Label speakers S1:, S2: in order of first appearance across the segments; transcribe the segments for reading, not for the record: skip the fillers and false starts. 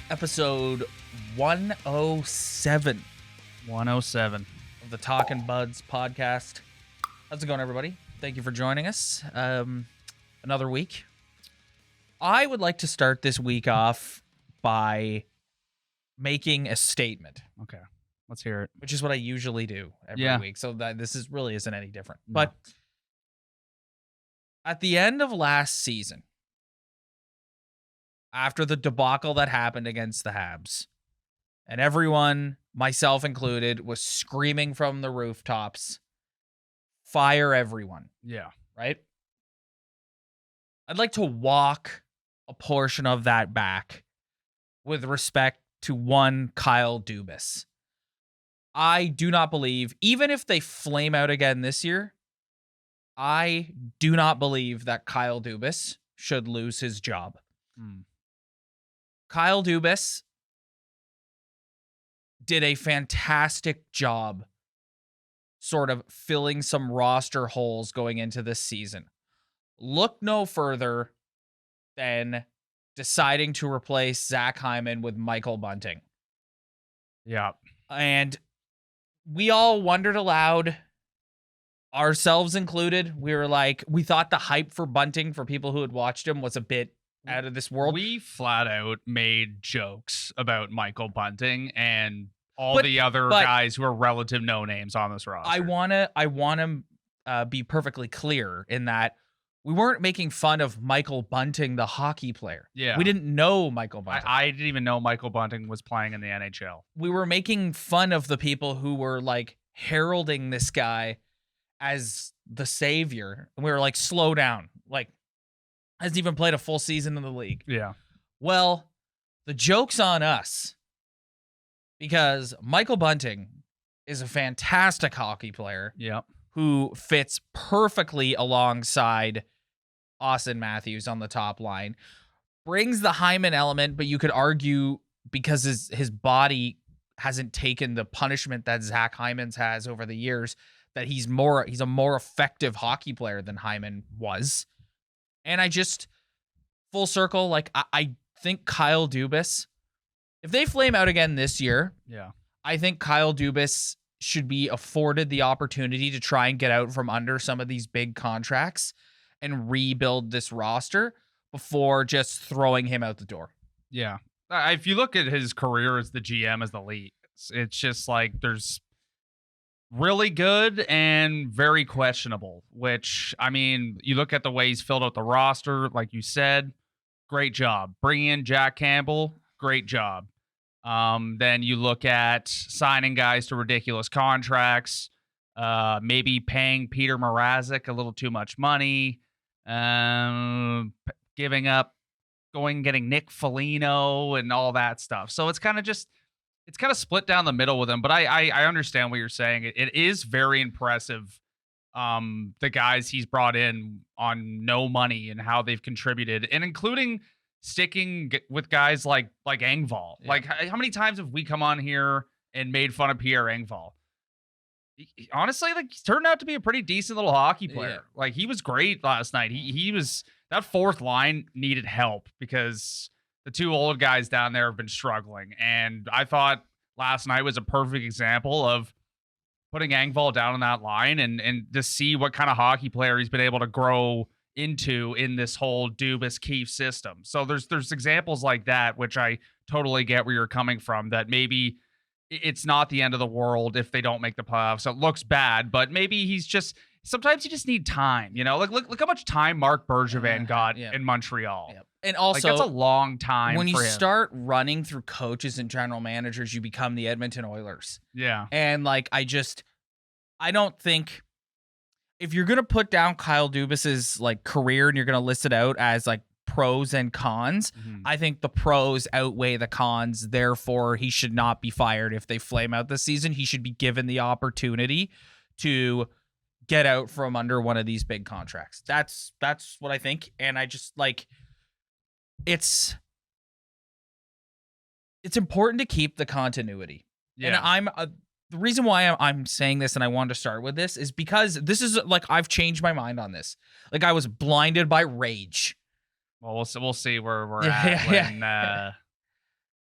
S1: episode 107
S2: 107.
S1: of the Talkin' Buds podcast. How's it going, everybody? Thank you for joining us. Another week. I would like to start this week off by making a statement,
S2: Okay, let's hear it.
S1: which is what I usually do every week. So that this really isn't any different.
S2: No.
S1: But at the end of last season, after the debacle that happened against the Habs, and everyone, myself included, was screaming from the rooftops, fire everyone,
S2: Yeah.
S1: right? I'd like to walk a portion of that back with respect to one Kyle Dubas. I do not believe, even if they flame out again this year, I do not believe that Kyle Dubas should lose his job. Kyle Dubas did a fantastic job sort of filling some roster holes going into this season. Look no further than deciding to replace Zach Hyman with Michael Bunting.
S2: Yeah.
S1: And we all wondered aloud, ourselves included. We were like, we thought the hype for Bunting for people who had watched him was a bit out of this world.
S2: We flat out made jokes about Michael Bunting and all the other guys who are relative no names on this roster.
S1: I want to be perfectly clear in that we weren't making fun of Michael Bunting, the hockey player.
S2: Yeah.
S1: We didn't know Michael Bunting.
S2: I didn't even know Michael Bunting was playing in the NHL.
S1: We were making fun of the people who were like heralding this guy as the savior. And we were like, slow down. Like, hasn't even played a full season in the league.
S2: Yeah.
S1: Well, the joke's on us because Michael Bunting is a fantastic hockey player.
S2: Yep.
S1: Who fits perfectly alongside Austin Matthews on the top line. Brings the Hyman element, but you could argue because his body hasn't taken the punishment that Zach Hyman's has over the years, that he's a more effective hockey player than Hyman was. And I just, full circle, like I think Kyle Dubas, if they flame out again this year,
S2: yeah,
S1: I think Kyle Dubas should be afforded the opportunity to try and get out from under some of these big contracts and rebuild this roster before just throwing him out the door.
S2: Yeah. If you look at his career as the GM as the league, it's just like there's really good and very questionable, which, I mean, you look at the way he's filled out the roster, like you said, great job. Bringing in Jack Campbell, great job. Then you look at signing guys to ridiculous contracts, maybe paying Peter Mrazek a little too much money, getting Nick Foligno and all that stuff. So it's kind of split down the middle with him. But I understand what you're saying. It is very impressive, the guys he's brought in on no money and how they've contributed, and including sticking with guys like Engvall. Yeah. Like, how many times have we come on here and made fun of Pierre Engvall? Honestly, like, he turned out to be a pretty decent little hockey player. Yeah. Like, he was great last night. He was, that fourth line needed help because the two old guys down there have been struggling. And I thought last night was a perfect example of putting Engvall down on that line and to see what kind of hockey player he's been able to grow into in this whole Dubas Keefe system. So there's examples like that, which I totally get where you're coming from, that maybe it's not the end of the world if they don't make the playoffs. So it looks bad, but maybe sometimes you just need time, you know? Like, look how much time Marc Bergevin got in Montreal.
S1: Yep. And also,
S2: like, that's a long time.
S1: When you
S2: for him.
S1: start running through coaches and general managers, you become the Edmonton Oilers.
S2: Yeah.
S1: And like, I don't think, if you're going to put down Kyle Dubas's like career and you're going to list it out as like pros and cons, I think the pros outweigh the cons. Therefore, he should not be fired if they flame out this season. He should be given the opportunity to get out from under one of these big contracts. That's what I think. And I just like, it's important to keep the continuity. Yeah. And the reason why I'm saying this and I wanted to start with this is because this is like, I've changed my mind on this. Like, I was blinded by rage.
S2: Well, we'll see where we're at when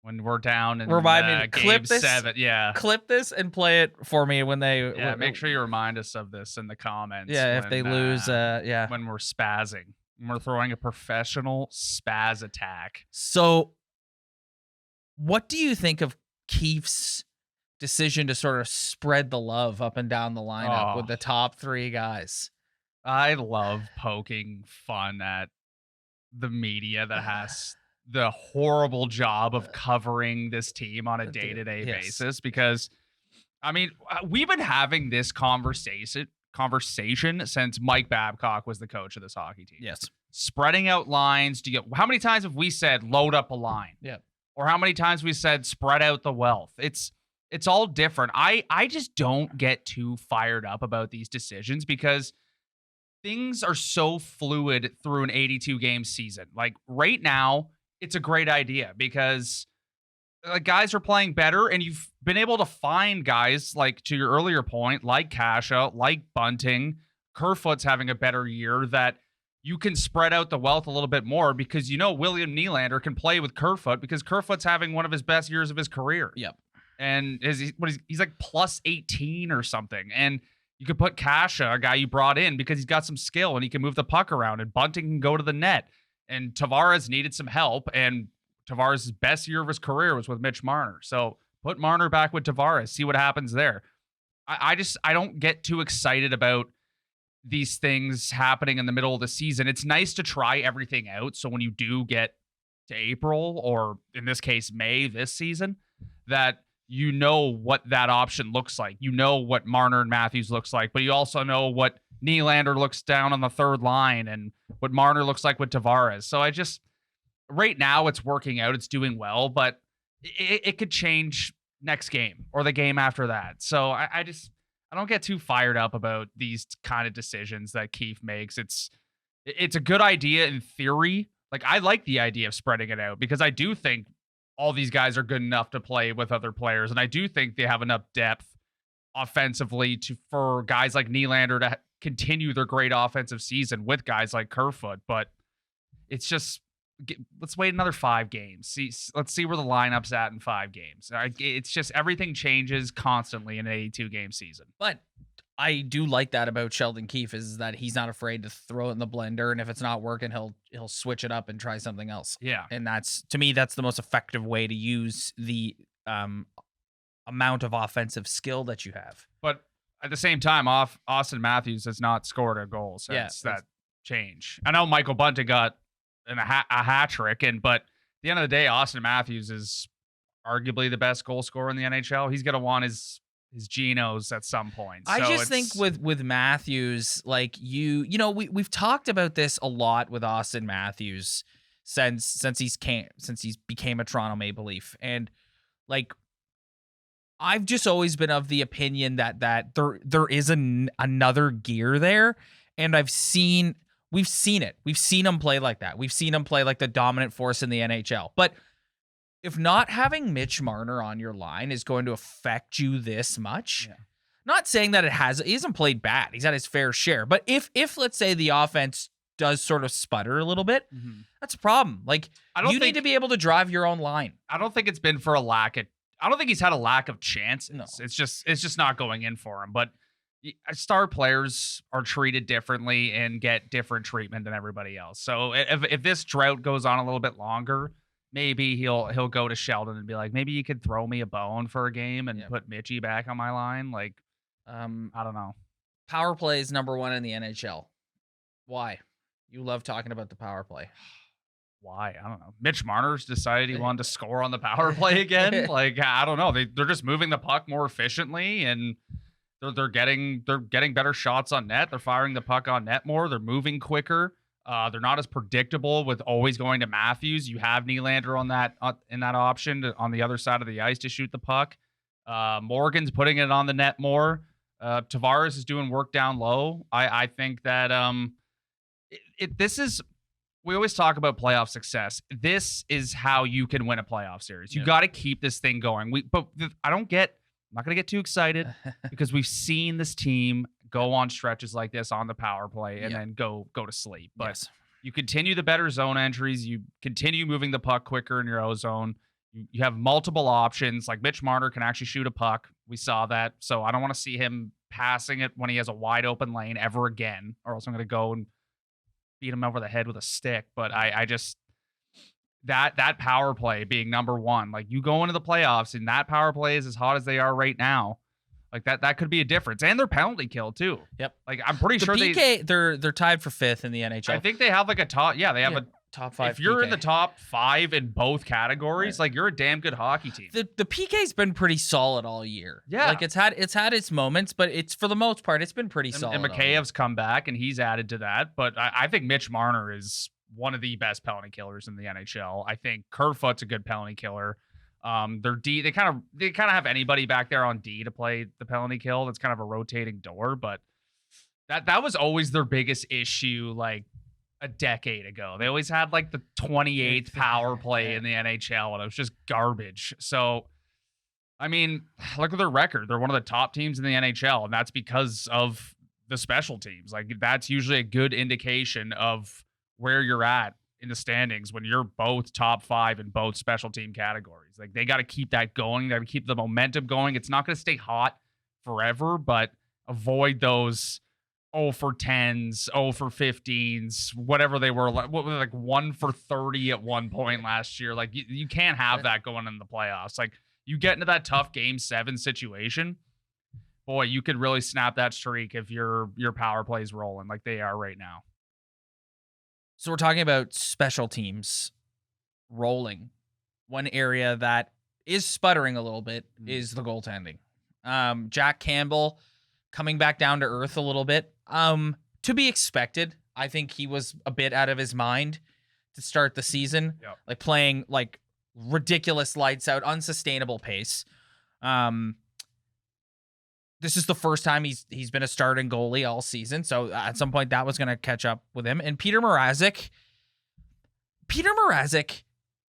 S2: when we're down in
S1: Remind me to
S2: game
S1: clip this.
S2: 7. Yeah.
S1: Clip this and play it for me when they.
S2: Yeah, make sure you remind us of this in the comments.
S1: Yeah, if they lose, yeah.
S2: When we're spazzing. When we're throwing a professional spaz attack.
S1: So, what do you think of Keefe's decision to sort of spread the love up and down the lineup with the top 3 guys?
S2: I love poking fun at the media that has the horrible job of covering this team on a day-to-day basis, because I mean, we've been having this conversation since Mike Babcock was the coach of this hockey team.
S1: Yes.
S2: Spreading out lines. How many times have we said load up a line?
S1: Yeah.
S2: Or how many times we said spread out the wealth? It's all different. I just don't get too fired up about these decisions because things are so fluid through an 82 game season. Like right now, it's a great idea because guys are playing better, and you've been able to find guys, like to your earlier point, like Kasha, like Bunting, Kerfoot's having a better year, that you can spread out the wealth a little bit more because William Nylander can play with Kerfoot because Kerfoot's having one of his best years of his career.
S1: Yep.
S2: And he's like plus 18 or something. And you could put Kasha, a guy you brought in, because he's got some skill and he can move the puck around, and Bunting can go to the net. And Tavares needed some help, and Tavares' best year of his career was with Mitch Marner. So put Marner back with Tavares, see what happens there. I don't get too excited about these things happening in the middle of the season. It's nice to try everything out. So when you do get to April, or in this case, May this season, that you know what that option looks like. You know what Marner and Matthews looks like, but you also know what Nylander looks down on the third line and what Marner looks like with Tavares. So right now it's working out. It's doing well, but it could change next game or the game after that. So I don't get too fired up about these kind of decisions that Keefe makes. It's a good idea in theory. Like, I like the idea of spreading it out because I do think all these guys are good enough to play with other players. And I do think they have enough depth offensively for guys like Nylander to continue their great offensive season with guys like Kerfoot. But it's just, let's wait another 5 games. Let's see where the lineup's at in 5 games. It's just everything changes constantly in an 82 game season.
S1: But I do like that about Sheldon Keefe, is that he's not afraid to throw it in the blender, and if it's not working, he'll switch it up and try something else.
S2: Yeah.
S1: And to me, that's the most effective way to use the amount of offensive skill that you have.
S2: But at the same time, Austin Matthews has not scored a goal since that change. I know Michael Bunting got a hat trick, but at the end of the day, Austin Matthews is arguably the best goal scorer in the NHL. He's gonna want his Genos at some point. So
S1: I just think with Matthews, like we've talked about this a lot with Austin Matthews since he's became a Toronto Maple Leaf, and like I've just always been of the opinion that there is another gear there, and we've seen it. We've seen him play like that. We've seen him play like the dominant force in the NHL. But if not having Mitch Marner on your line is going to affect you this much, not saying that he hasn't played bad. He's had his fair share. But if let's say the offense does sort of sputter a little bit, that's a problem. Like, you need to be able to drive your own line.
S2: I don't think it's been for I don't think he's had a lack of chances.
S1: No.
S2: It's just not going in for him. But star players are treated differently and get different treatment than everybody else. So if this drought goes on a little bit longer, maybe he'll go to Sheldon and be like, maybe you could throw me a bone for a game and put Mitchie back on my line. Like, I don't know.
S1: Power play is number 1 in the NHL. Why? You love talking about the power play.
S2: Why? I don't know. Mitch Marner's decided he wanted to score on the power play again. Like, I don't know. They're just moving the puck more efficiently, and they're getting better shots on net. They're firing the puck on net more. They're moving quicker. They're not as predictable with always going to Matthews. You have Nylander on that in that option on the other side of the ice to shoot the puck. Morgan's putting it on the net more. Tavares is doing work down low. I think that this is. We always talk about playoff success. This is how you can win a playoff series. You got to keep this thing going. I'm not going to get too excited because we've seen this team go on stretches like this on the power play and then go to sleep. But you continue the better zone entries. You continue moving the puck quicker in your own zone. You have multiple options. Like Mitch Marner can actually shoot a puck. We saw that. So I don't want to see him passing it when he has a wide open lane ever again, or else I'm going to go and beat him over the head with a stick. But I just that power play being number one, like you go into the playoffs and that power play is as hot as they are right now. Like that could be a difference. And their penalty kill too.
S1: Yep.
S2: Like I'm pretty
S1: The
S2: sure
S1: PK, they're tied for 5th in the NHL.
S2: I think they have like a top. Yeah, they have a
S1: top 5.
S2: If you're
S1: PK.
S2: in the top 5 in both categories, like you're a damn good hockey team.
S1: The PK's been pretty solid all year.
S2: Yeah.
S1: Like it's had its moments, but it's for the most part it's been pretty solid.
S2: And Mikheyev's come back and he's added to that. But I think Mitch Marner is one of the best penalty killers in the NHL. I think Kerfoot's a good penalty killer. Their D, they kind of have anybody back there on D to play the penalty kill. That's kind of a rotating door, but that was always their biggest issue. Like a decade ago, they always had like the 28th power play in the NHL, and it was just garbage. So, I mean, look at their record. They're one of the top teams in the NHL, and that's because of the special teams. Like that's usually a good indication of where you're at in the standings when you're both top 5 in both special team categories. Like they got to keep that going. They got to keep the momentum going. It's not going to stay hot forever, but avoid those 0 for 10s, 0 for 15s, whatever they were, like 1 for 30 at one point last year. Like you can't have that going in the playoffs. Like you get into that tough game 7 situation, boy, you could really snap that streak if your power plays rolling like they are right now.
S1: So we're talking about special teams rolling. One area that is sputtering a little bit is the goaltending. Jack Campbell coming back down to earth a little bit. To be expected. I think he was a bit out of his mind to start the season.
S2: Yep.
S1: Like playing like ridiculous lights out, unsustainable pace. This is the first time he's been a starting goalie all season, so at some point that was going to catch up with him. And Peter Mrazek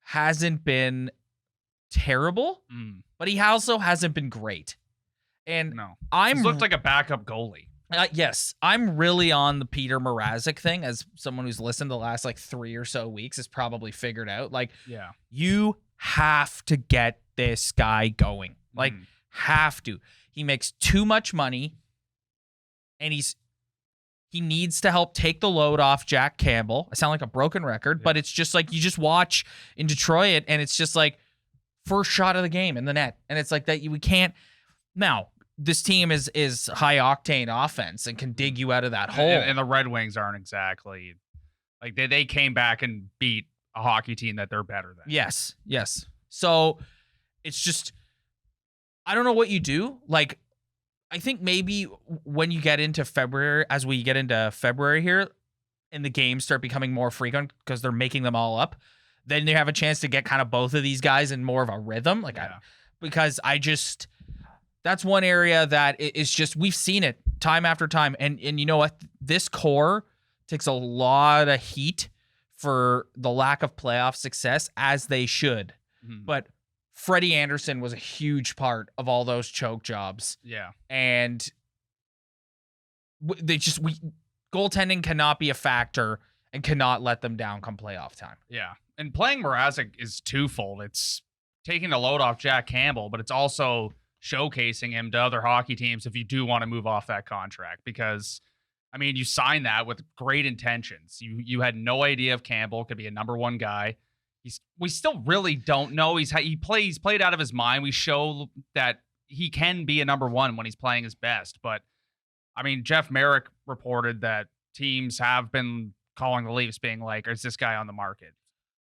S1: hasn't been terrible, but he also hasn't been great. And
S2: no,
S1: he's
S2: looked like a backup goalie.
S1: Yes, I'm really on the Peter Mrazek thing, as someone who's listened the last like 3 or so weeks has probably figured out. Like, yeah, you have to get this guy going. Like, have to. He makes too much money, and he needs to help take the load off Jack Campbell. I sound like a broken record, but it's just like you just watch in Detroit, and it's just like first shot of the game in the net, and it's like that we can't. Now, this team is high octane offense and can dig you out of that hole.
S2: And the Red Wings aren't exactly like they came back and beat a hockey team that they're better than.
S1: Yes. So it's just, I don't know what you do. Like, I think maybe when you get into February, as we get into February here, and the games start becoming more frequent because they're making them all up, then you have a chance to get kind of both of these guys in more of a rhythm. Like, because that's one area that is just, we've seen it time after time. And you know what? This core takes a lot of heat for the lack of playoff success, as they should. But Freddie Anderson was a huge part of all those choke jobs. Yeah. And goaltending cannot be a factor and cannot let them down come playoff time.
S2: Yeah. And playing Mrazek is twofold. It's taking the load off Jack Campbell, but it's also showcasing him to other hockey teams if you do want to move off that contract. Because, I mean, you signed that with great intentions. You had no idea if Campbell could be a number 1 guy. We still really don't know. He's played out of his mind. We show that he can be a number 1 when he's playing his best. But, I mean, Jeff Merrick reported that teams have been calling the Leafs being like, is this guy on the market?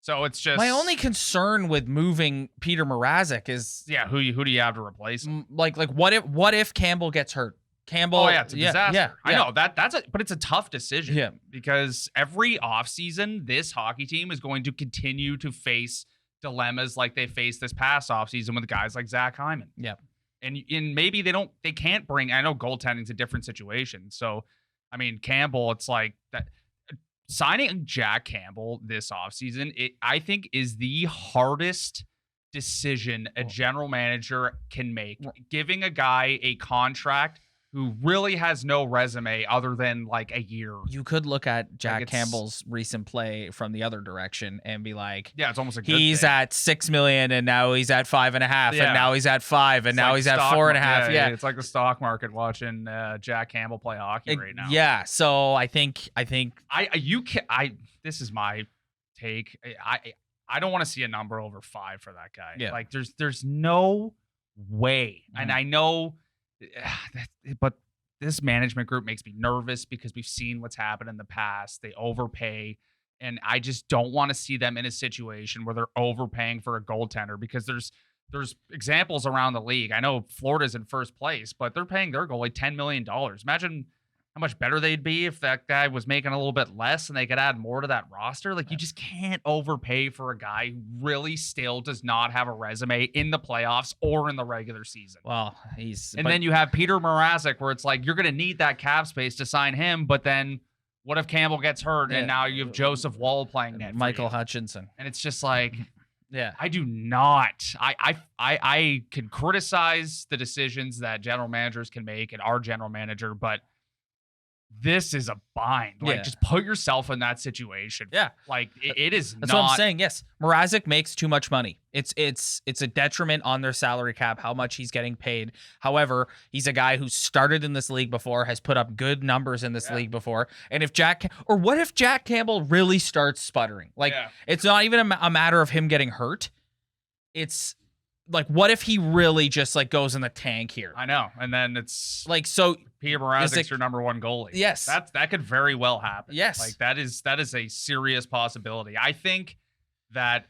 S2: So it's just,
S1: my only concern with moving Peter Mrazek is,
S2: who do you have to replace him?
S1: Like what if Campbell gets hurt? Campbell,
S2: it's a disaster. Yeah. I know but it's a tough decision because every offseason, this hockey team is going to continue to face dilemmas like they faced this past offseason with guys like Zach Hyman. Yeah. And maybe they can't bring, I know goaltending's a different situation. So, I mean, Campbell, it's like that. Signing Jack Campbell this offseason, I think, is the hardest decision a general manager can make. Giving a guy a contract who really has no resume other than like a year.
S1: You could look at Jack
S2: it's-
S1: Campbell's recent play from the other direction and be like,
S2: Yeah, it's almost a good
S1: he's
S2: thing.
S1: at 6 million and now he's at 5.5
S2: Yeah.
S1: and now he's at 5 and
S2: It's
S1: now
S2: like
S1: he's at
S2: stock
S1: 4.5. Yeah.
S2: it's like the stock market watching Jack Campbell play hockey right now.
S1: Yeah. So I think
S2: this is my take. I don't want to see a number over 5 for that guy.
S1: Yeah.
S2: Like there's no way. And I know, but this management group makes me nervous because we've seen what's happened in the past. They overpay. And I just don't want to see them in a situation where they're overpaying for a goaltender, because there's examples around the league. I know Florida's in first place, but they're paying their goalie $10 million. Imagine how much better they'd be if that guy was making a little bit less and they could add more to that roster. Like, you just can't overpay for a guy who really still does not have a resume in the playoffs or in the regular season.
S1: Well,
S2: then you have Peter Mrazek, where it's like, you're going to need that cap space to sign him, but then what if Campbell gets hurt and now you have Joseph Wall playing net?
S1: Michael Hutchinson.
S2: And it's just like,
S1: yeah,
S2: I do not. I can criticize the decisions that general managers can make and our general manager, but this is a bind. Like, just put yourself in that situation.
S1: Yeah.
S2: Like, it is
S1: That's what I'm saying. Yes. Mrazek makes too much money. It's a detriment on their salary cap, how much he's getting paid. However, he's a guy who started in this league before, has put up good numbers in this league before. And what if Jack Campbell really starts sputtering? Like, it's not even a matter of him getting hurt. It's like, what if he really just like goes in the tank here?
S2: I know. And then it's
S1: like, so
S2: Peter Mrazek's your number one goalie.
S1: Yes.
S2: That could very well happen.
S1: Yes.
S2: Like, that is a serious possibility. I think that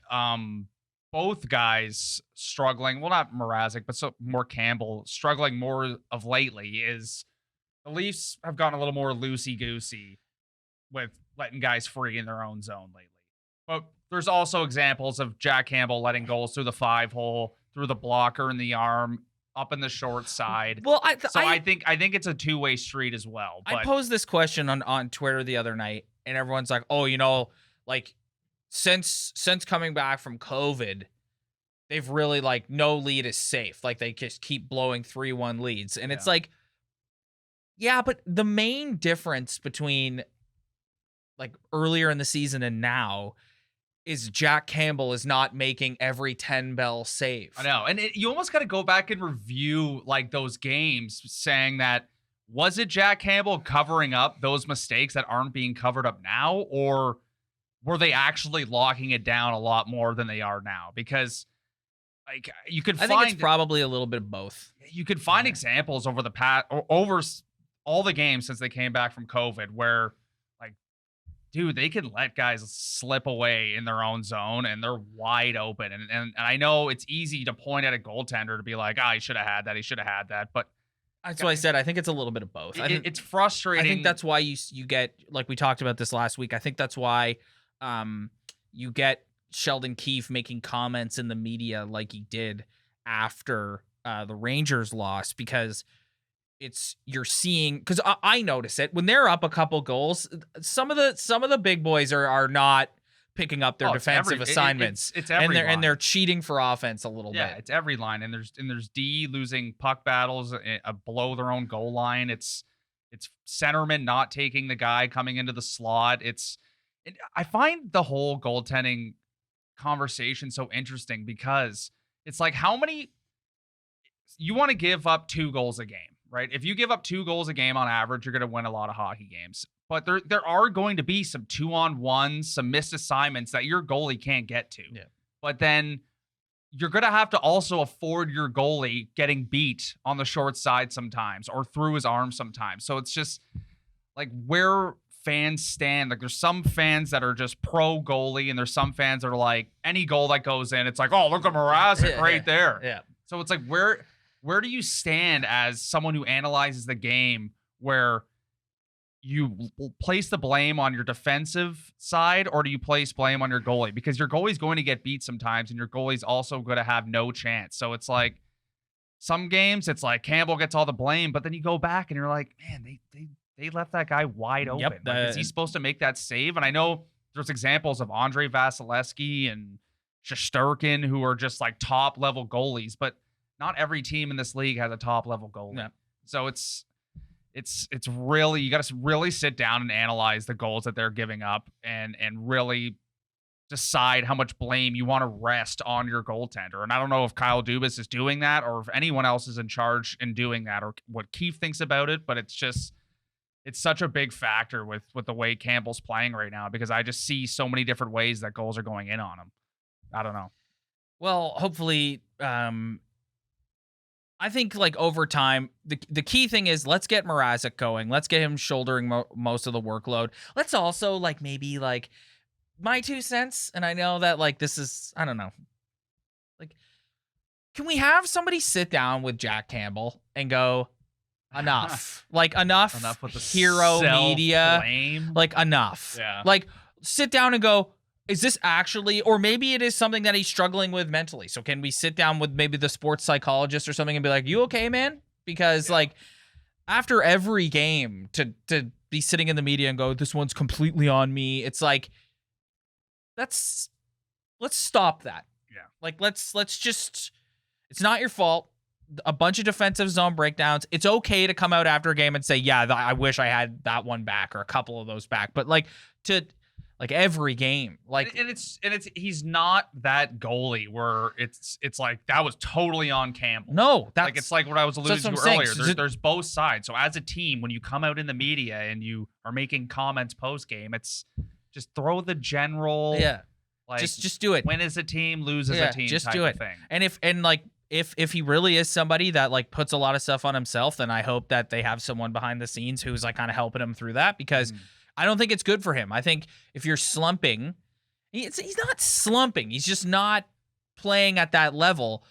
S2: both guys struggling, well, not Mrazek, but more Campbell struggling more of lately, is the Leafs have gotten a little more loosey-goosey with letting guys free in their own zone lately. But there's also examples of Jack Campbell letting goals through the 5-hole, through the blocker in the arm, up in the short side.
S1: Well, I
S2: think it's a two-way street as well. But
S1: I posed this question on Twitter the other night, and everyone's like, "Oh, like since coming back from COVID, they've really like no lead is safe. Like, they just keep blowing 3-1 leads." And it's like, yeah, but the main difference between like earlier in the season and now is Jack Campbell is not making every 10-bell save.
S2: I know. And you almost got to go back and review like those games, saying that, was it Jack Campbell covering up those mistakes that aren't being covered up now? Or were they actually locking it down a lot more than they are now? Because like, you could
S1: I think it's probably a little bit of both.
S2: You could find examples over the past, or over all the games since they came back from COVID, where, dude, they can let guys slip away in their own zone and they're wide open. And I know it's easy to point at a goaltender to be like, he should have had that. He should have had that. But
S1: that's why I said I think it's a little bit of both.
S2: It's frustrating.
S1: I think that's why you get, like we talked about this last week, I think that's why you get Sheldon Keefe making comments in the media like he did after the Rangers loss, because you're seeing, because I notice it when they're up a couple goals, some of the big boys are not picking up their defensive assignments.
S2: It's every line.
S1: And they're cheating for offense a little bit.
S2: Yeah, it's every line. And there's D losing puck battles below their own goal line. It's centerman not taking the guy coming into the slot. I find the whole goaltending conversation so interesting, because it's like, how many you want to give up 2 goals a game, right? If you give up 2 goals a game on average, you're going to win a lot of hockey games. But there are going to be some 2-on-1s, some missed assignments that your goalie can't get to.
S1: Yeah.
S2: But then you're going to have to also afford your goalie getting beat on the short side sometimes, or through his arm sometimes. So it's just like where fans stand. Like, there's some fans that are just pro goalie, and there's some fans that are like, any goal that goes in, it's like, oh, look at Mrazek there.
S1: Yeah.
S2: So it's like, where do you stand as someone who analyzes the game, where you place the blame on your defensive side, or do you place blame on your goalie? Because your goalie's going to get beat sometimes, and your goalie's also going to have no chance. So it's like, some games it's like Campbell gets all the blame, but then you go back and you're like, man, they left that guy wide open.
S1: Yep,
S2: like, is he supposed to make that save? And I know there's examples of Andre Vasilevsky and Shesterkin who are just like top level goalies, but not every team in this league has a top level goalie.
S1: Yeah.
S2: So it's it's really, you got to really sit down and analyze the goals that they're giving up, and really decide how much blame you want to rest on your goaltender. And I don't know if Kyle Dubas is doing that, or if anyone else is in charge in doing that, or what Keefe thinks about it. But it's such a big factor with the way Campbell's playing right now, because I just see so many different ways that goals are going in on him. I don't know.
S1: Well, hopefully, I think like over time, the key thing is let's get Mrazek going. Let's get him shouldering most of the workload. Let's also like maybe like my 2 cents. And I know that like this is, I don't know, like, can we have somebody sit down with Jack Campbell and go, enough, like enough
S2: with the
S1: hero media,
S2: self-blame.
S1: like enough,
S2: Yeah.
S1: like sit down and go, is this actually, or maybe it is something that he's struggling with mentally. So can we sit down with maybe the sports psychologist or something and be like, you okay, man? Because like after every game to be sitting in the media and go, this one's completely on me. It's like, let's stop that.
S2: Yeah.
S1: Like let's just, it's not your fault. A bunch of defensive zone breakdowns. It's okay to come out after a game and say, yeah, I wish I had that one back or a couple of those back. But like to like every game, like,
S2: and it's he's not that goalie where it's like that was totally on Campbell.
S1: no, that's
S2: Like, it's like what I was alluding to
S1: what I'm saying.
S2: earlier.
S1: So
S2: There's both sides. So as a team, when you come out in the media and you are making comments post game, it's just throw the general,
S1: yeah,
S2: like
S1: just do it.
S2: win as a team, lose as
S1: Yeah,
S2: a team,
S1: just
S2: type
S1: do
S2: of
S1: it.
S2: thing.
S1: And if he really is somebody that like puts a lot of stuff on himself, then I hope that they have someone behind the scenes who's like kind of helping him through that, because I don't think it's good for him. I think if you're slumping, he's not slumping. He's just not playing at that level.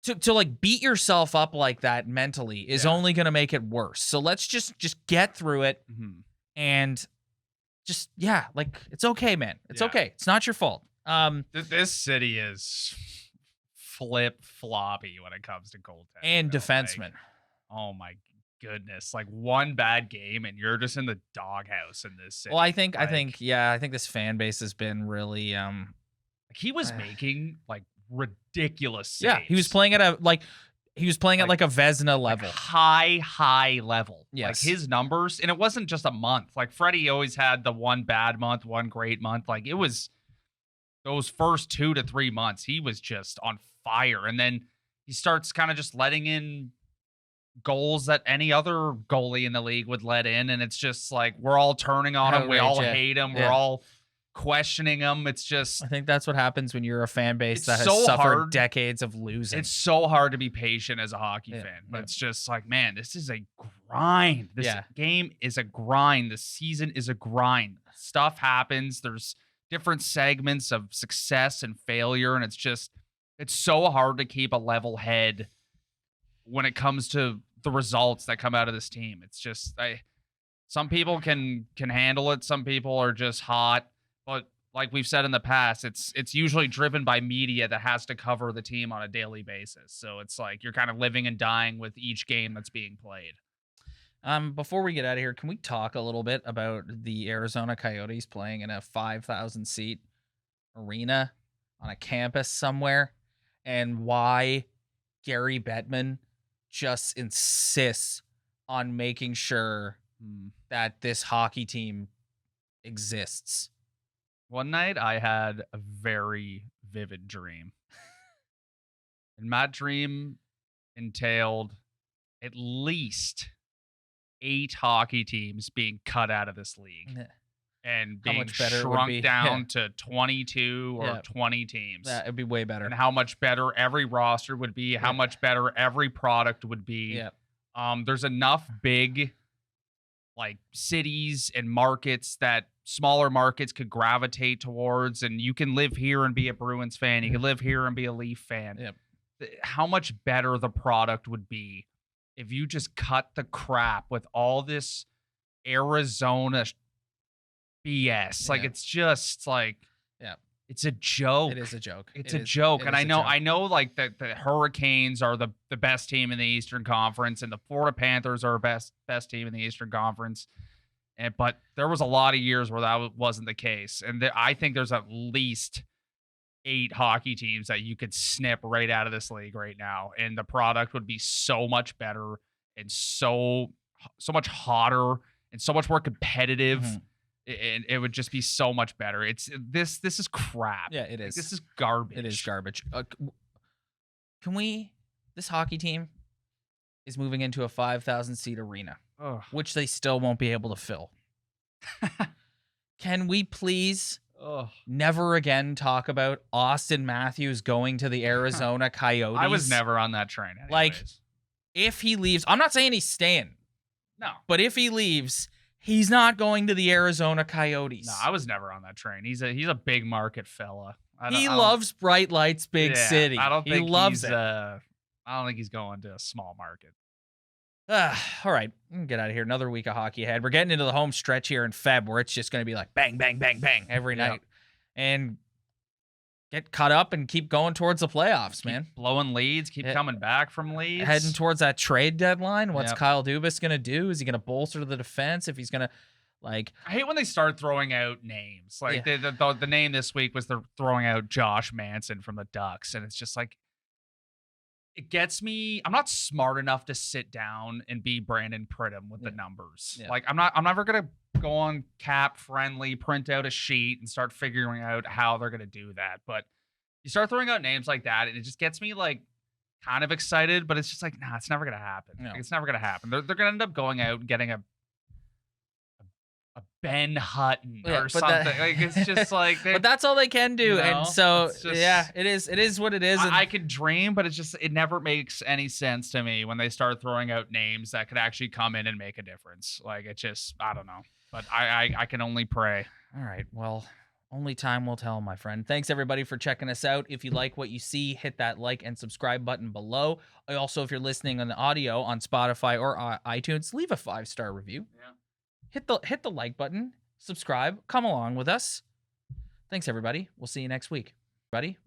S1: To like beat yourself up like that mentally is only going to make it worse. So let's just get through it and just, yeah, like it's okay, man. It's okay. It's not your fault.
S2: This city is flip-floppy when it comes to goaltending.
S1: And
S2: though.
S1: defensemen.
S2: Like, oh my goodness. Like one bad game and you're just in the doghouse in this city.
S1: Well, I think
S2: Like,
S1: this fan base has been really
S2: he was making like ridiculous saves.
S1: yeah, he was playing at a like a Vezina level.
S2: Like high level.
S1: Yes.
S2: Like his numbers, and it wasn't just a month. Like Freddie always had the one bad month, one great month. Like it was those first 2 to 3 months, he was just on fire. And then he starts kind of just letting in goals that any other goalie in the league would let in. And it's just like, we're all turning on him. We all hate him. We're all questioning him. It's just,
S1: I think that's what happens when you're a fan base that has
S2: so
S1: suffered
S2: hard.
S1: decades of losing.
S2: It's so hard to be patient as a hockey fan, but it's just like, man, this is a grind. This game is a grind. The season is a grind. Stuff happens. There's different segments of success and failure, and it's so hard to keep a level head when it comes to the results that come out of this team. It's just, some people can handle it. Some people are just hot, but like we've said in the past, it's usually driven by media that has to cover the team on a daily basis. So it's like you're kind of living and dying with each game that's being played.
S1: Before we get out of here, can we talk a little bit about the Arizona Coyotes playing in a 5,000 seat arena on a campus somewhere, and why Gary Bettman just insists on making sure that this hockey team exists?
S2: One night I had a very vivid dream. And my dream entailed at least 8 hockey teams being cut out of this league and being shrunk down to 22 or 20 teams.
S1: Yeah, it'd be way better.
S2: And how much better every roster would be, how much better every product would be. There's enough big like cities and markets that smaller markets could gravitate towards, and you can live here and be a Bruins fan. You can live here and be a Leaf fan. How much better the product would be if you just cut the crap with all this Arizona BS. Like, it's just like, it's a joke.
S1: It is a joke.
S2: It's a joke. And I know like the Hurricanes are the best team in the Eastern Conference, and the Florida Panthers are best team in the Eastern Conference. But there was a lot of years where that wasn't the case. And I think there's at least 8 hockey teams that you could snip right out of this league right now, and the product would be so much better and so so much hotter and so much more competitive.
S1: Mhm.
S2: And it would just be so much better. This is crap.
S1: Yeah, it
S2: Like,
S1: is.
S2: this is garbage.
S1: It is garbage. Can we? This hockey team is moving into a 5,000 seat arena,
S2: Ugh.
S1: which they still won't be able to fill. Can we please
S2: Ugh.
S1: never again talk about Austin Matthews going to the Arizona Coyotes?
S2: I was never on that train. Anyways.
S1: Like, if he leaves, I'm not saying he's staying,
S2: No.
S1: but if he leaves, he's not going to the Arizona Coyotes.
S2: No, I was never on that train. He's a big market fella.
S1: He loves bright lights, big city.
S2: I don't think
S1: he loves
S2: he's,
S1: it.
S2: I don't think he's going to a small market.
S1: All right, get out of here. Another week of hockey ahead. We're getting into the home stretch here in Feb, where it's just going to be like bang, bang, bang, bang every night, and get caught up and keep going towards the playoffs, man.
S2: Blowing leads, keep coming back from leads,
S1: Heading towards that trade deadline. What's
S2: Yep.
S1: Kyle Dubas going to do? Is he going to bolster the defense? If he's going to, like,
S2: I hate when they start throwing out names. Like the name this week was they're throwing out Josh Manson from the Ducks, and it's just like it gets me. I'm not smart enough to sit down and be Brandon Pridham with the numbers.
S1: Yeah.
S2: Like I'm never gonna go on Cap Friendly, print out a sheet, and start figuring out how they're gonna do that. But you start throwing out names like that, and it just gets me like kind of excited. But it's just like, nah, it's never gonna happen.
S1: No.
S2: Like, it's never gonna happen. They're gonna end up going out and getting a Ben Hutton or something. Like it's just like,
S1: but that's all they can do, and so yeah, it is what it is.
S2: I could dream, but it never makes any sense to me when they start throwing out names that could actually come in and make a difference. Like it just, I don't know. But I can only pray.
S1: All right, well, only time will tell, my friend. Thanks everybody for checking us out. If you like what you see, hit that like and subscribe button below. Also, if you're listening on the audio on Spotify or iTunes, leave a 5-star review.
S2: Yeah.
S1: Hit the like button, subscribe, come along with us. Thanks everybody. We'll see you next week. Buddy.